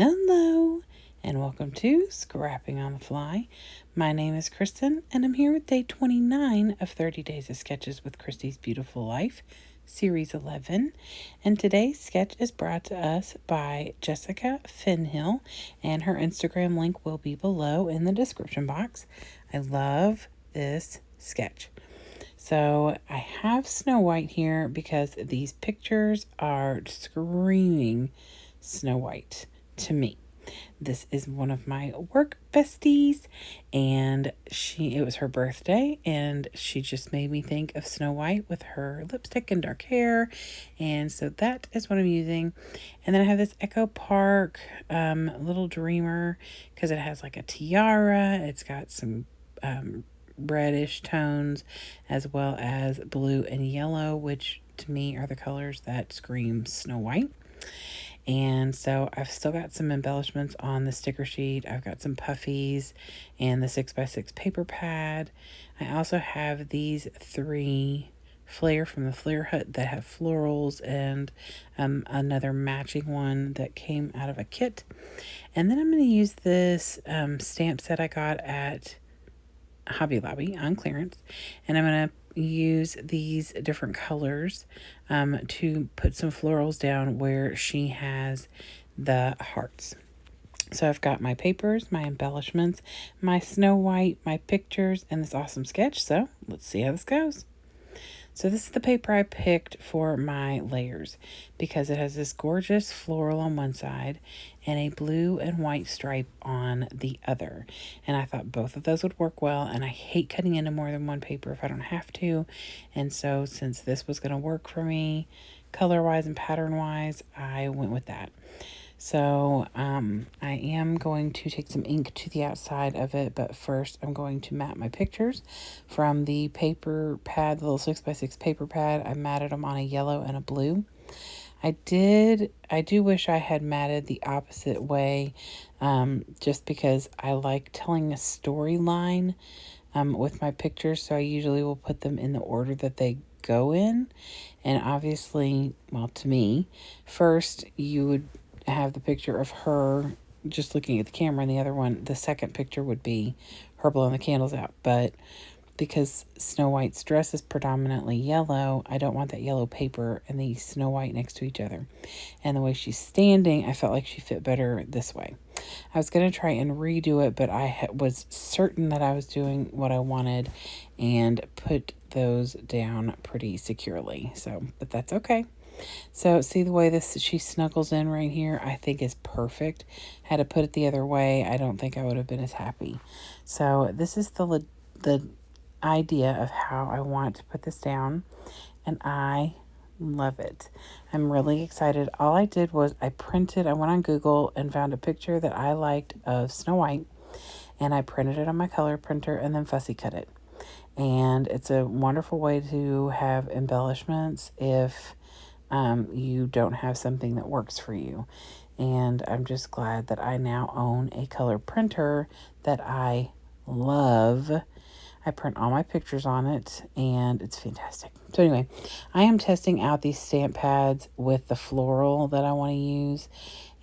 Hello, and welcome to Scrapping on the Fly. My name is Kristen, and I'm here with day 29 of 30 Days of Sketches with Christy's Beautiful Life, Series 11. And today's sketch is brought to us by Jessica Fenn Hill, and her Instagram link will be below in the description box. I love this sketch. So I have Snow White here because these pictures are screaming Snow White to me. This is one of my work besties, and it was her birthday, and she just made me think of Snow White with her lipstick and dark hair, and so that is what I'm using. And then I have this Echo Park little dreamer because it has like a tiara. It's got some reddish tones as well as blue and yellow, which to me are the colors that scream Snow White. And so I've still got some embellishments on the sticker sheet. I've got some puffies and the 6x6 paper pad. I also have these 3 Flair from the Flair Hut that have florals and another matching one that came out of a kit. And then I'm going to use this stamp set I got at Hobby Lobby on clearance, and I'm going to use these different colors to put some florals down where she has the hearts. So I've got my papers, my embellishments, my Snow White, my pictures, and this awesome sketch. So let's see how this goes. So this is the paper I picked for my layers because it has this gorgeous floral on one side and a blue and white stripe on the other. And I thought both of those would work well, and I hate cutting into more than one paper if I don't have to. And so since this was going to work for me color-wise and pattern-wise, I went with that. So I am going to take some ink to the outside of it, but first I'm going to mat my pictures from the paper pad, the little 6x6 paper pad. I matted them on a yellow and a blue. I do wish I had matted the opposite way, just because I like telling a storyline with my pictures, so I usually will put them in the order that they go in. And obviously, well, to me, first you would have the picture of her just looking at the camera, and the other one, the second picture, would be her blowing the candles out. But because Snow White's dress is predominantly yellow, I don't want that yellow paper and the Snow White next to each other. And the way she's standing, I felt like she fit better this way. I was going to try and redo it, but I was certain that I was doing what I wanted and put those down pretty securely. So, but that's okay. So see the way she snuggles in right here, I think is perfect. Had to put it the other way, I don't think I would have been as happy. So this is the idea of how I want to put this down, and I love it. I'm really excited. All I did was I went on Google and found a picture that I liked of Snow White, and I printed it on my color printer and then fussy cut it. And it's a wonderful way to have embellishments if you don't have something that works for you. And I'm just glad that I now own a color printer that I love. I print all my pictures on it, and it's fantastic. So anyway, I am testing out these stamp pads with the floral that I want to use.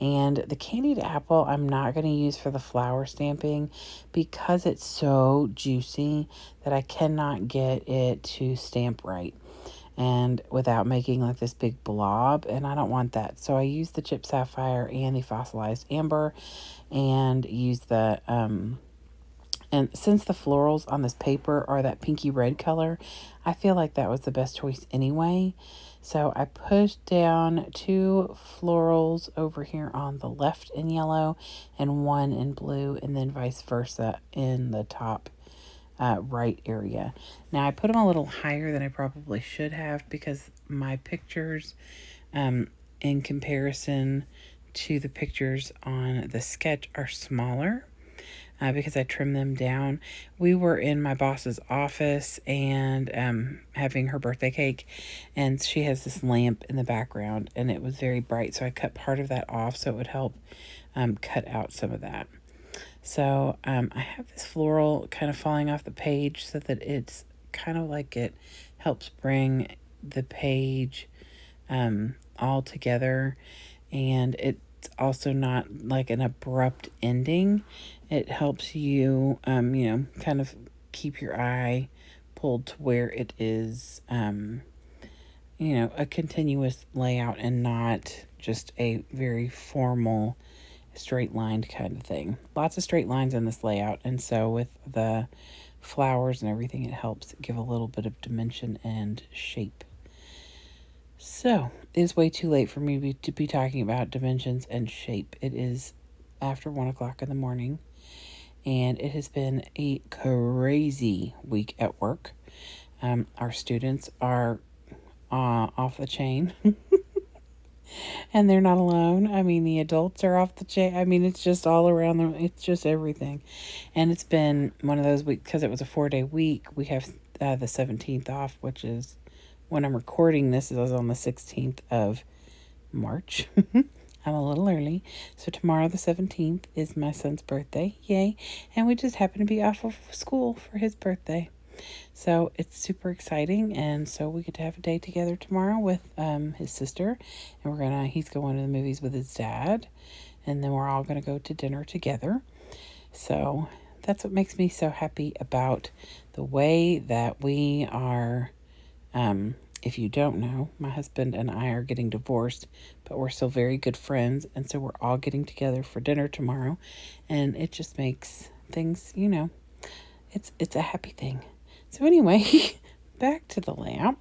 And the candied apple I'm not going to use for the flower stamping because it's so juicy that I cannot get it to stamp right and without making like this big blob, and I don't want that. So I use the Chip Sapphire and the fossilized amber, and use the and since the florals on this paper are that pinky red color, I feel like that was the best choice anyway. So I pushed down 2 florals over here on the left in yellow and 1 in blue, and then vice versa in the top right area. Now I put them a little higher than I probably should have because my pictures in comparison to the pictures on the sketch are smaller because I trimmed them down. We were in my boss's office and having her birthday cake, and she has this lamp in the background and it was very bright, so I cut part of that off so it would help cut out some of that. So I have this floral kind of falling off the page so that it's kind of like it helps bring the page all together, and it it's also not like an abrupt ending. It helps you, kind of keep your eye pulled to where it is, a continuous layout and not just a very formal, straight lined kind of thing. Lots of straight lines in this layout. And so with the flowers and everything, it helps give a little bit of dimension and shape. So it is way too late for me to be talking about dimensions and shape. It is after 1 o'clock in the morning, and it has been a crazy week at work. Our students are off the chain. And they're not alone. I mean, the adults are off the chain. I mean, it's just all around them. It's just everything. And it's been one of those weeks, because it was a 4-day week. We have the 17th off, which is when I'm recording this. It was on the 16th of March. I'm a little early. So tomorrow, the 17th, is my son's birthday. Yay. And we just happen to be off of school for his birthday. So it's super exciting, and so we get to have a day together tomorrow with his sister, and he's going to the movies with his dad, and then we're all gonna go to dinner together. So that's what makes me so happy about the way that we are. If you don't know, my husband and I are getting divorced, but we're still very good friends, and so we're all getting together for dinner tomorrow, and it just makes things, it's a happy thing. So anyway, back to the layout.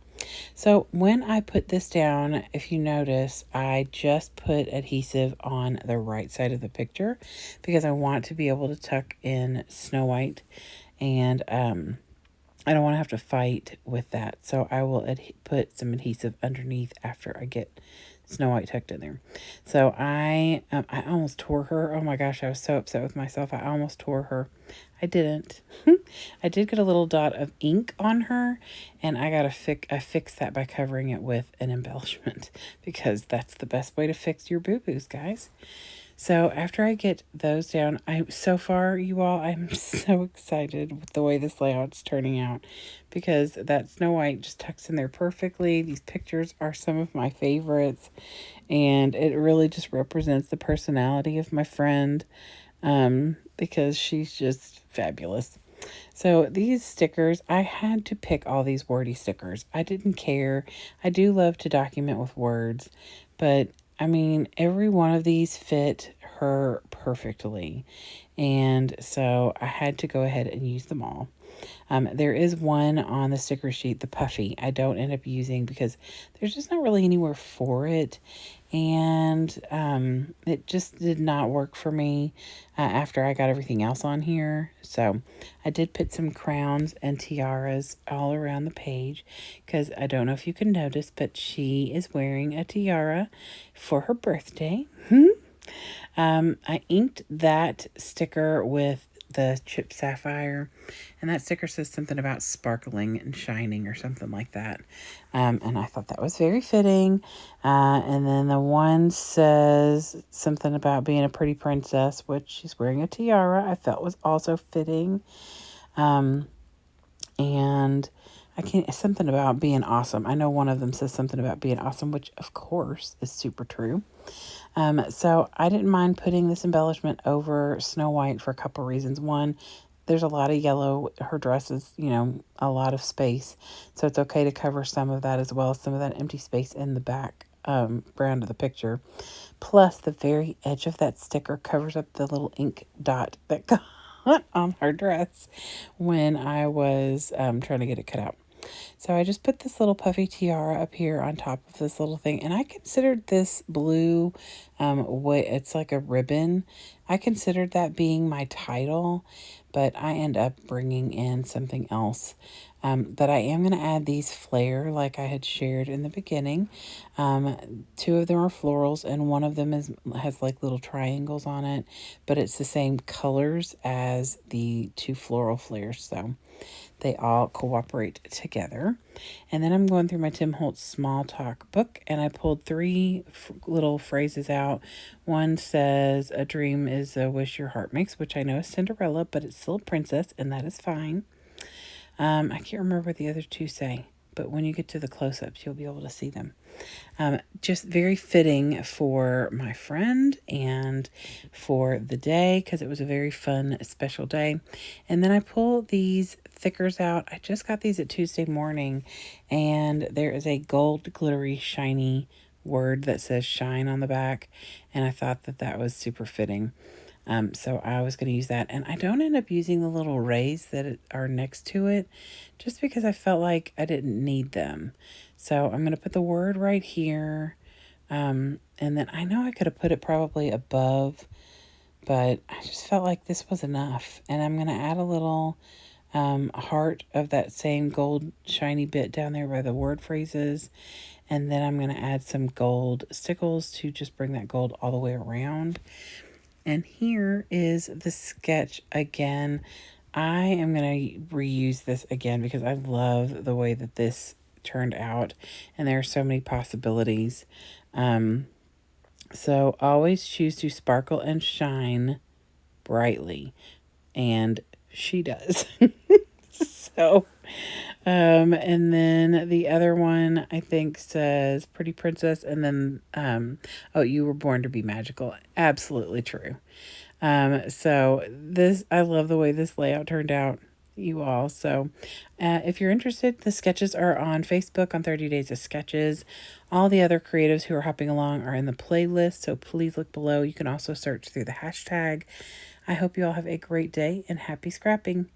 So when I put this down, if you notice, I just put adhesive on the right side of the picture because I want to be able to tuck in Snow White, and I don't want to have to fight with that. So I will put some adhesive underneath after I get Snow White tucked in there. So I almost tore her. Oh my gosh, I was so upset with myself. I almost tore her. I didn't. I did get a little dot of ink on her, and I fix that by covering it with an embellishment, because that's the best way to fix your boo-boos, guys. So after I get those down, so far, you all, I'm so excited with the way this layout's turning out, because that Snow White just tucks in there perfectly. These pictures are some of my favorites, and it really just represents the personality of my friend, because she's just fabulous. So these stickers, I had to pick all these wordy stickers. I didn't care. I do love to document with words, but I mean, every one of these fit her perfectly. And so I had to go ahead and use them all. There is one on the sticker sheet, the puffy, I don't end up using because there's just not really anywhere for it. And it just did not work for me after I got everything else on here. So I did put some crowns and tiaras all around the page, because I don't know if you can notice, but she is wearing a tiara for her birthday. I inked that sticker with the chipped sapphire, and that sticker says something about sparkling and shining or something like that, and I thought that was very fitting. And then the one says something about being a pretty princess, which she's wearing a tiara, I felt was also fitting. And something about being awesome. I know one of them says something about being awesome, which of course is super true. So I didn't mind putting this embellishment over Snow White for a couple reasons. One, there's a lot of yellow. Her dress is, a lot of space. So it's okay to cover some of that, as well as some of that empty space in the back ground of the picture. Plus, the very edge of that sticker covers up the little ink dot that got on her dress when I was trying to get it cut out. So I just put this little puffy tiara up here on top of this little thing. And I considered this blue, it's like a ribbon. I considered that being my title, but I end up bringing in something else. But I am going to add these flare like I had shared in the beginning. Two of them are florals, and one of them has like little triangles on it, but it's the same colors as the two floral flares. So they all cooperate together. And then I'm going through my Tim Holtz Small Talk book, and I pulled three little phrases out. One says, "A dream is a wish your heart makes," which I know is Cinderella, but it's still a princess, and that is fine. I can't remember what the other two say, but when you get to the close-ups, you'll be able to see them. Just very fitting for my friend and for the day because it was a very fun, special day. And then I pull these thickers out. I just got these at Tuesday morning, and there is a gold, glittery, shiny word that says shine on the back, and I thought that that was super fitting. So I was going to use that, and I don't end up using the little rays that are next to it just because I felt like I didn't need them. So I'm going to put the word right here. And then I know I could have put it probably above, but I just felt like this was enough. And I'm going to add a little heart of that same gold shiny bit down there where the word phrases. And then I'm going to add some gold stickles to just bring that gold all the way around. And here is the sketch again. I am going to reuse this again because I love the way that this turned out. And there are so many possibilities. So always choose to sparkle and shine brightly. And she does. So, and then the other one I think says Pretty Princess, and then, oh, you were born to be magical. Absolutely true. So this, I love the way this layout turned out, you all. So, if you're interested, the sketches are on Facebook on 30 Days of Sketches. All the other creatives who are hopping along are in the playlist, so please look below. You can also search through the hashtag. I hope you all have a great day and happy scrapping.